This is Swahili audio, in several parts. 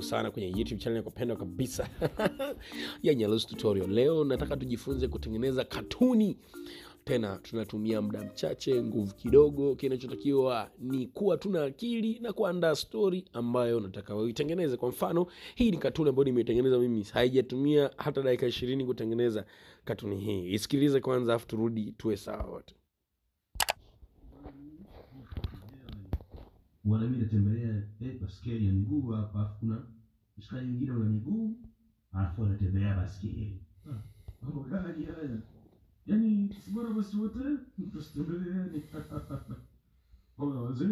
sana kwenye YouTube channel yako pendwa kabisa ya Nyalusi Tutorial. Leo nataka tujifunze kutengeneza katuni. Tena tunatumia muda mchache, nguvu kidogo. Kinachotakiwa ni kuwa tuna akili na kuandaa story ambayo nataka wewe uitengeneze. Kwa mfano, hii ni katuni ambayo nimetengeneza mimi. Haijatumia hata dakika 20 kutengeneza katuni hii. Isikilize kwanza afu turudi tuwe sawa wote. Bwana mimi natembelea baskeli ya miguu hapa, kuna mshikaji mwingine una miguu alafu anatembelea baskeli. Mambo gani haya? Yaani sibora basi wote tusitembeleane. Bora wazee,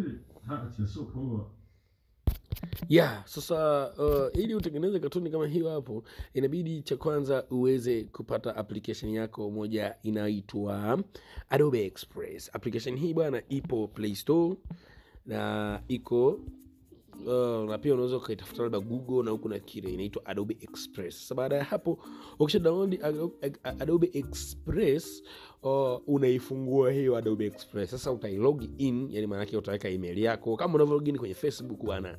acha sio poa. Sasa ili utengeneze katuni kama hiyo hapo, inabidi cha kwanza uweze kupata application yako moja inaitwa Adobe Express. Application hii bwana ipo Play Store na iko na pia unaweza kuitafuta labda Google na huko na kile inaitwa Adobe Express. Sasa baada ya hapo ukisha download Adobe Express, unaifungua hiyo Adobe Express. Sasa utai-log in, yani maana yake utaweka email yako kama unavyo login kwenye Facebook bwana.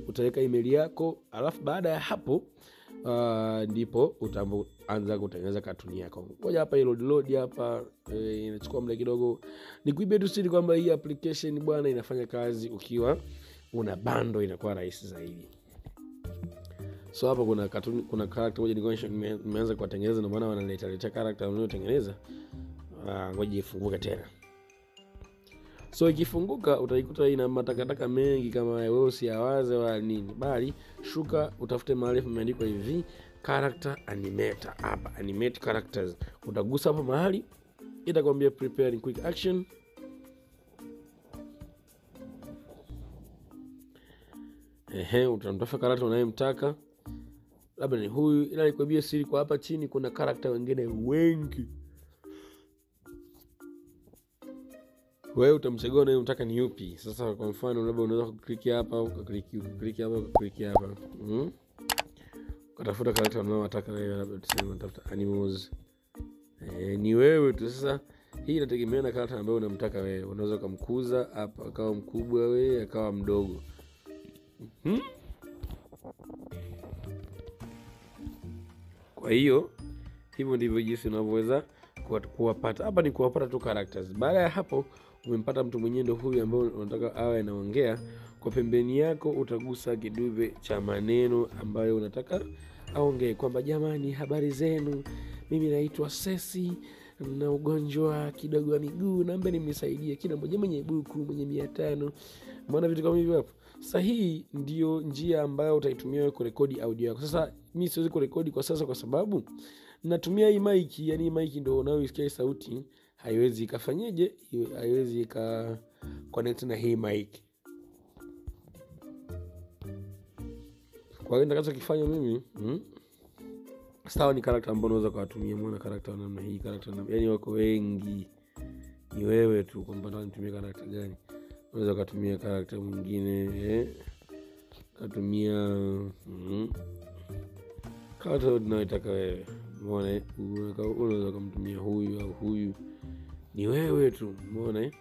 Utaweka email yako, alafu baada ya hapo ndipo utaanza kutengeneza katuni yako. Ngoja hapa load hapa, inachukua muda kidogo. Nikuibie tu siri kwamba hii application bwana inafanya kazi ukiwa una bando, inakuwa rahisi zaidi. So hapa kuna katuni, kuna character moja nimeanza kutengeneza, ndio maana wanaleta character wanayotengeneza. Ngoja ifunguke tena. So ikifunguka utaikuta ina matakataka mengi kama wewe usiawaze wala nini, bali shuka utafute mahali pameandikwa hivi character animator. Hapa animate characters, utagusa hapa mahali itakwambia prepare quick action. Utamtafuta character unayemtaka, labda ni huyu, ila nikwambie siri, kwa hapa chini kuna character wengine wengi. Wewe utamchagua unayemtaka ni yupi. Sasa kwa mfano labda unaweza kuklik hapa, ukaklik hapa. Ukatafuta character unayotaka wewe, labda tuseme unatafuta animals. Ni wewe tu. Sasa hii inategemea na character ambayo unamtaka wewe. Unaweza kumkuza hapa akawa mkubwa, wewe akawa mdogo. Kwa hiyo hivyo ndivyo jinsi unavyoweza kuwapata. Hapa ni kuwapata tu characters. Baada ya hapo umempata mtu mwenyewe, ndio huyu ambaye unataka awe anaongea. Kwa pembeni yako utagusa kidude cha maneno ambayo unataka aongee, kwamba jamani, habari zenu, mimi naitwa Sesi na ugonjwa kidogo wa miguu, naomba nimsaidie kila mmoja mwenye buku mwenye 500. Mbona vitu kama hivyo hapo. Sasa hii ndio njia ambayo utaitumia kurekodi audio yako. Sasa mimi siwezi kurekodi kwa sasa kwa sababu natumia hii mic, yani mic ndio unayoisikia sauti, haiwezi ikafanyeje, haiwezi ika connect na hii mic. Kwa hiyo nitakachokifanya mimi, sawa, ni character ambao unaweza kuwatumia. Muone character namna hii, character yani wako wengi, ni wewe tu kwamba unatumia character gani. Unaweza kutumia character mwingine, kutumia character unayotaka wewe. Umeona, unaweza kumtumia huyu au huyu, ni wewe tu. Umeona.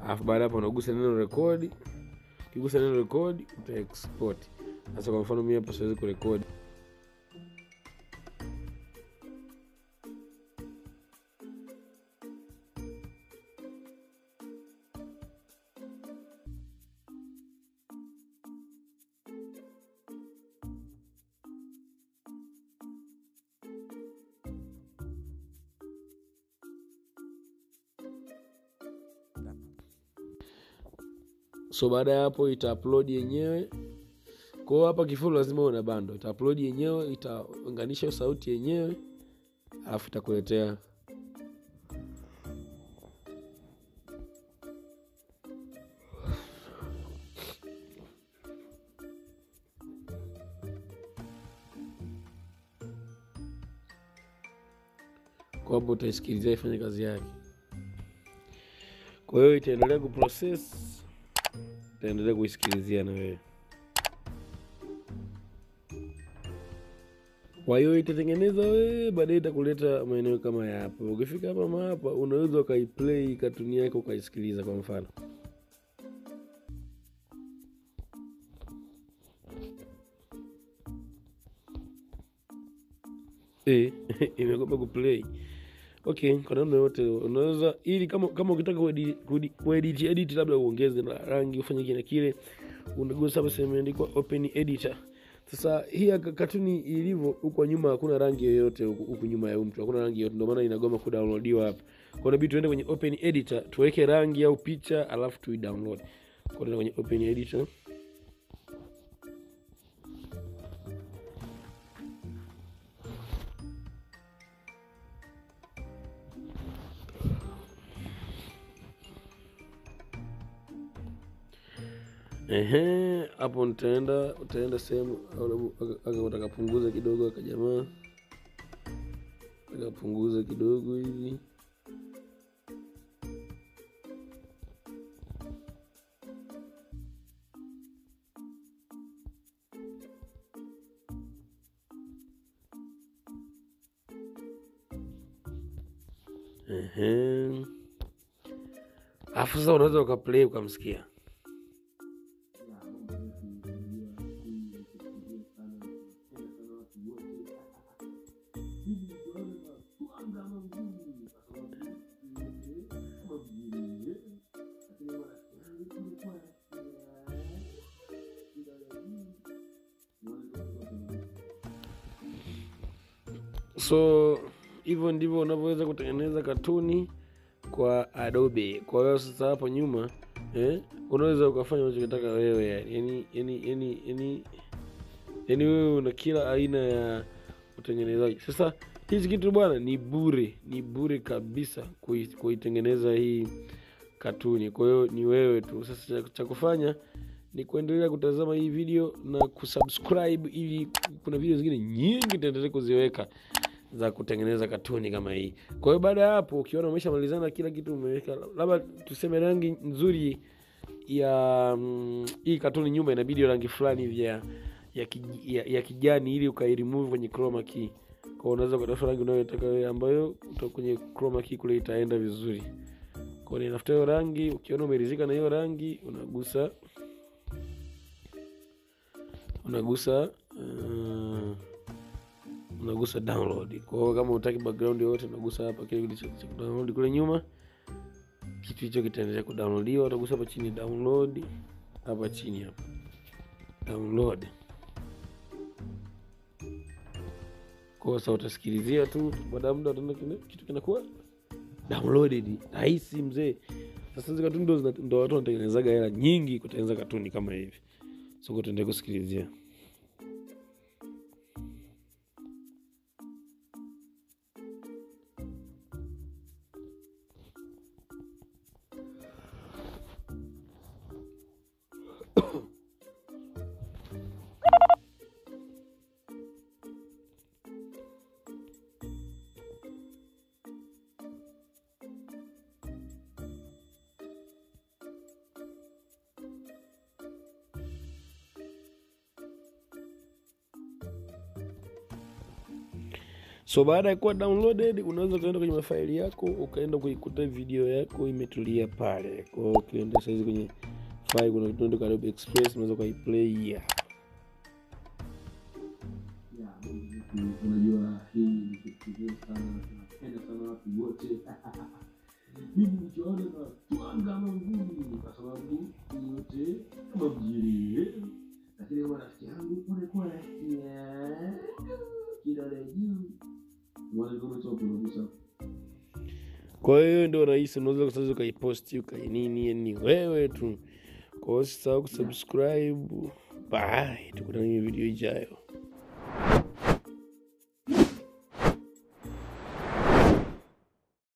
Alafu baada hapo unagusa neno record. Ukigusa neno record uta export. Sasa kwa mfano mimi hapa siwezi kurekodi. So baada ya hapo ita-upload yenyewe. Kwa hapa kifupi lazima una bando. Ita-upload yenyewe, itaunganisha sauti yenyewe, alafu itakuletea. Kwa hapo utaisikilizia ifanye kazi yake. Kwa hiyo itaendelea kuprocess, itaendelea kuisikilizia na wewe. Kwa hiyo itatengeneza wewe, baadaye itakuleta maeneo kama hapa. Ukifika hapa unaweza ukaiplay katuni yako ukaisikiliza kwa mfano. Imekopa kuplay. Okay, kwa namna yote unaweza, ili kama ukitaka kuedit labda uongeze na rangi ufanye kile kile, unagusa hapa sehemu imeandikwa open editor. Sasa hii katuni ilivyo huko nyuma hakuna rangi yoyote huko nyuma ya mtu. Hakuna rangi yoyote, ndio maana inagoma kudownloadiwa hapa. Kwa hiyo tuende kwenye open editor, tuweke rangi au picha alafu tuidownload. Kwa hiyo kwenye open editor. Hapo utaenda sehemu utakapunguza kidogo akajamaa. Akapunguza kidogo hivi. Afu sasa unaweza ukaplay ukamsikia. So hivyo ndivyo unavyoweza kutengeneza katuni kwa Adobe. Kwa hiyo sasa hapo nyuma unaweza ukafanya unachotaka wewe, yani wewe una kila aina ya utengenezaji. Sasa hizi kitu bwana ni bure kabisa kuitengeneza hii katuni. Kwa hiyo ni wewe tu. Sasa cha kufanya ni kuendelea kutazama hii video na kusubscribe, ili kuna video zingine nyingi tutaendelea kuziweka za kutengeneza katuni kama hii. Kwa hiyo baada ya hapo ukiona umeshamalizana kila kitu, umeweka labda tuseme rangi nzuri ya hii katuni nyuma inabidi rangi fulani hivi ya kijani, ili ukairemove kwenye chroma key. Kwa hiyo unaweza kutafuta rangi unayotaka wewe ambayo kwenye chroma key kule itaenda vizuri. Kwa hiyo unafuta hiyo rangi, ukiona umeridhika na hiyo rangi unagusa download. Kwa hiyo kama unataka background yote unagusa hapa kile kilicho download kule nyuma, kitu hicho kitaendelea kudownloadiwa. Utagusa hapa chini download, hapa chini hapa download. Kwa sasa utasikilizia tu, baada ya muda utaona kitu kinakuwa downloaded. Rahisi mzee. Sasa hizo katuni ndo watu wanatengenezaga hela nyingi kutengeneza katuni kama hivi. So tutaendelea kusikilizia. So baada ya kuwa downloaded, unaweza kaenda kwenye mafaili yako, ukaenda kuikuta video yako imetulia pale. Kwa hiyo ukienda saizi kwenye file kuna kitu ndio Adobe Express, unaweza kuiplay ya. Unajua hii ni kitu kizuri sana, napenda sana watu wote. Mimi nikiona na tuanga ngumi kwa sababu yote kama mjiri. Lakini kama rafiki yangu kulikuwa ya kidole juu. Kwa hiyo ndio rahisi, unaweza kusaidia ukaiposti ukainini, ni wewe tu. Kwa hiyo usisahau kusubscribe. Bye, tukutane kwenye video ijayo.